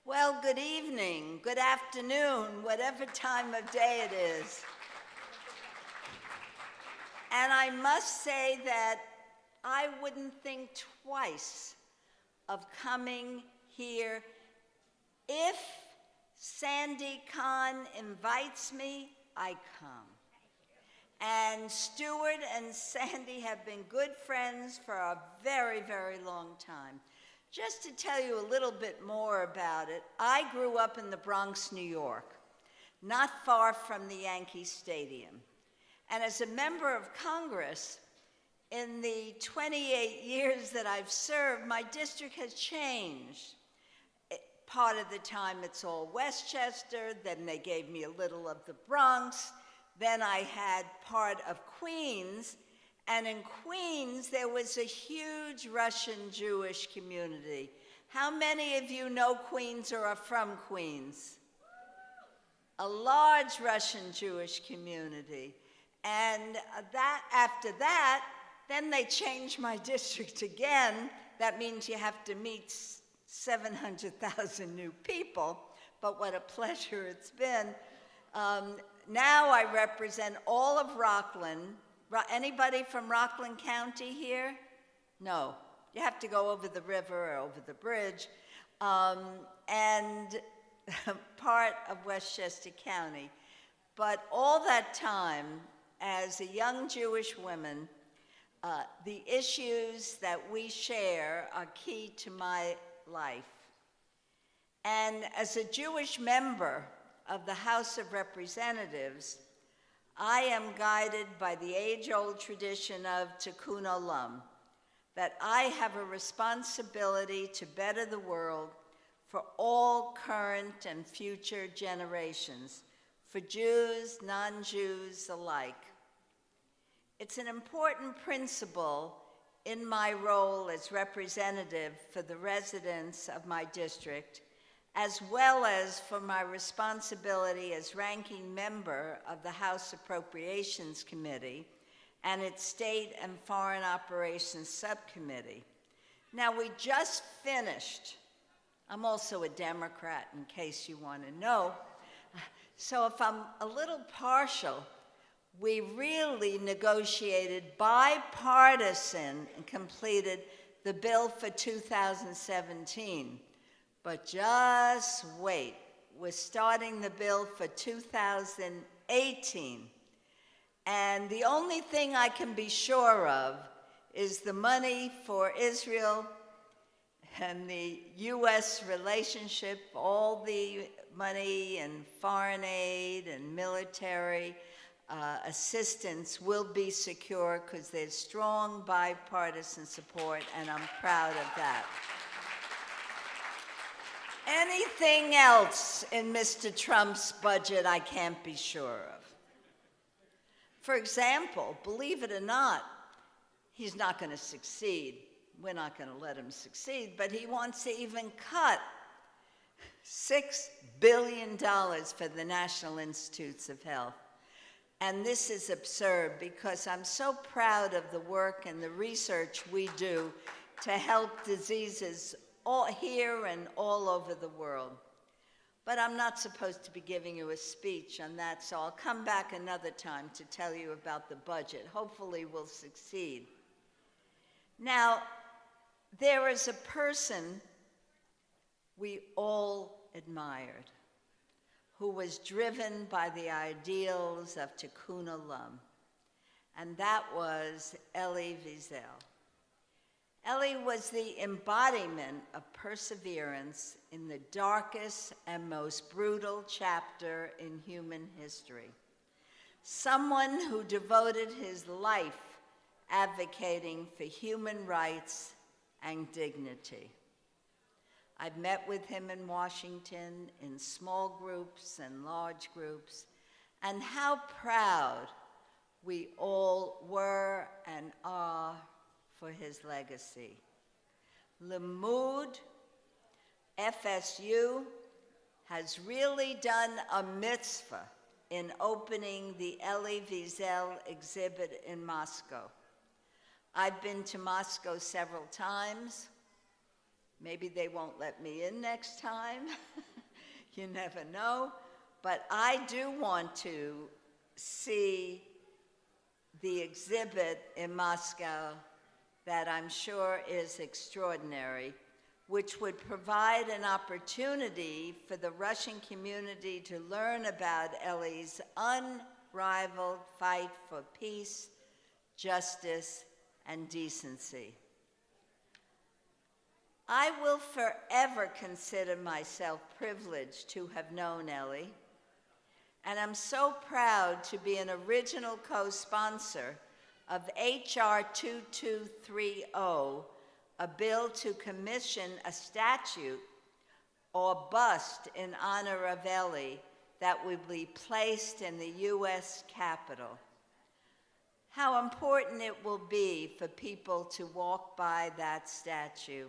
Well, good evening, good afternoon, whatever time of day it is. And I must say that I wouldn't think twice of coming here. If Sandy Kahn invites me, I come. And Stuart and Sandy have been good friends for a very, very long time. Just to tell you a little bit more about it, I grew up in the Bronx, New York, not far from the Yankee Stadium. And as a member of Congress, in the 28 years that I've served, my district has changed. Part of the time it's all Westchester, then they gave me a little of the Bronx, then I had part of Queens, and in Queens there was a huge Russian Jewish community. How many of you know Queens or are from Queens? A large Russian Jewish community. And after that, then they changed my district again. That means you have to meet 700,000 new people, but what a pleasure it's been. Now I represent all of Rockland. Anybody from Rockland County here? No, you have to go over the river or over the bridge. And part of Westchester County. But all that time, as a young Jewish woman, the issues that we share are key to my life. And as a Jewish member of the House of Representatives, I am guided by the age-old tradition of Tikkun Olam, that I have a responsibility to better the world for all current and future generations, for Jews, non-Jews alike. It's an important principle in my role as representative for the residents of my district, as well as for my responsibility as ranking member of the House Appropriations Committee and its State and Foreign Operations Subcommittee. Now, we just finished, I'm also a Democrat in case you want to know, so if I'm a little partial, we really negotiated bipartisan and completed the bill for 2017. But just wait, we're starting the bill for 2018. And the only thing I can be sure of is the money for Israel and the U.S. relationship, all the money and foreign aid and military assistance will be secure because there's strong bipartisan support, and I'm proud of that. Anything else in Mr. Trump's budget I can't be sure of. For example, believe it or not, he's not going to succeed. We're not going to let him succeed, but he wants to even cut $6 billion for the National Institutes of Health. And this is absurd because I'm so proud of the work and the research we do to help diseases all here and all over the world. But I'm not supposed to be giving you a speech on that, so I'll come back another time to tell you about the budget. Hopefully we'll succeed. Now, there is a person we all admired who was driven by the ideals of Tikkun Olam, and that was Elie Wiesel. Elie was the embodiment of perseverance in the darkest and most brutal chapter in human history. Someone who devoted his life advocating for human rights and dignity. I've met with him in Washington in small groups and large groups, and how proud we all were and are for his legacy. Limmud FSU has really done a mitzvah in opening the Elie Wiesel exhibit in Moscow. I've been to Moscow several times. Maybe they won't let me in next time. You never know. But I do want to see the exhibit in Moscow that I'm sure is extraordinary, which would provide an opportunity for the Russian community to learn about Ellie's unrivaled fight for peace, justice, and decency. I will forever consider myself privileged to have known Ellie, and I'm so proud to be an original co-sponsor of H.R. 2230, a bill to commission a statue or bust in honor of Ellie that will be placed in the U.S. Capitol. How important it will be for people to walk by that statue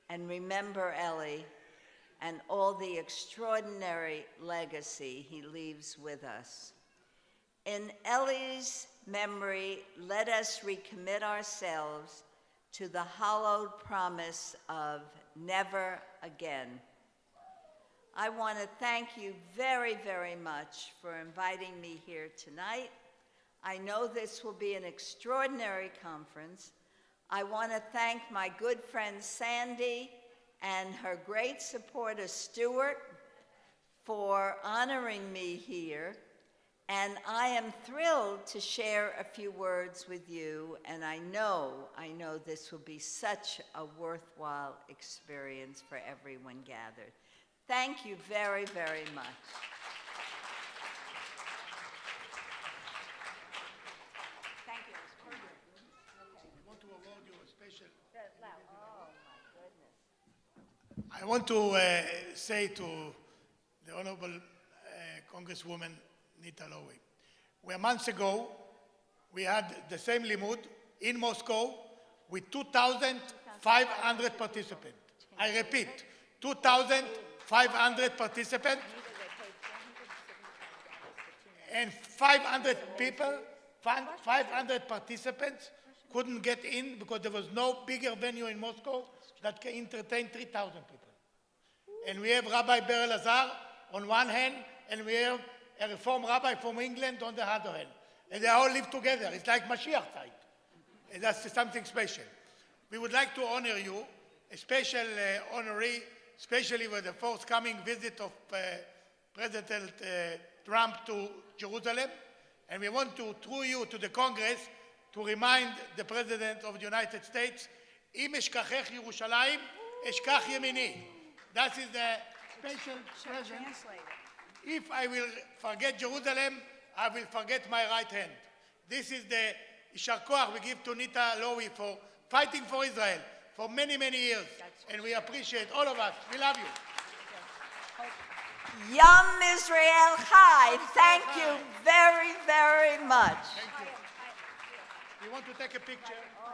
and remember Ellie and all the extraordinary legacy he leaves with us. In Ellie's memory, let us recommit ourselves to the hallowed promise of never again. I want to thank you very, very much for inviting me here tonight. I know this will be an extraordinary conference. I want to thank my good friend Sandy and her great supporter Stuart for honoring me here. And I am thrilled to share a few words with you, and I know this will be such a worthwhile experience for everyone gathered. Thank you very, very much. Thank you. I want to award you a special... Oh, my goodness. I want to say to the Honorable Congresswoman Nita Lowey, where months ago we had the same Limmud in Moscow with 2,500 participants. I repeat, 2,500 participants and 500 people, 500 participants couldn't get in because there was no bigger venue in Moscow that can entertain 3,000 people. And we have Rabbi Ber Elazar on one hand, and we have a Reform rabbi from England on the other hand. And they all live together. It's like Mashiach time. And that's something special. We would like to honor you, a special honoree, especially with the forthcoming visit of President Trump to Jerusalem. And we want to, through you, to the Congress, to remind the President of the United States, Im eshkachech Yerushalayim, eshkach yemini. That is the special present. If I will forget Jerusalem, I will forget my right hand. This is the Yishar Koach we give to Nita Lowey for fighting for Israel for many, many years. And we appreciate all of us. We love you. Yom Israel Chai. Thank you very, very much. Thank you. You want to take a picture? Oh,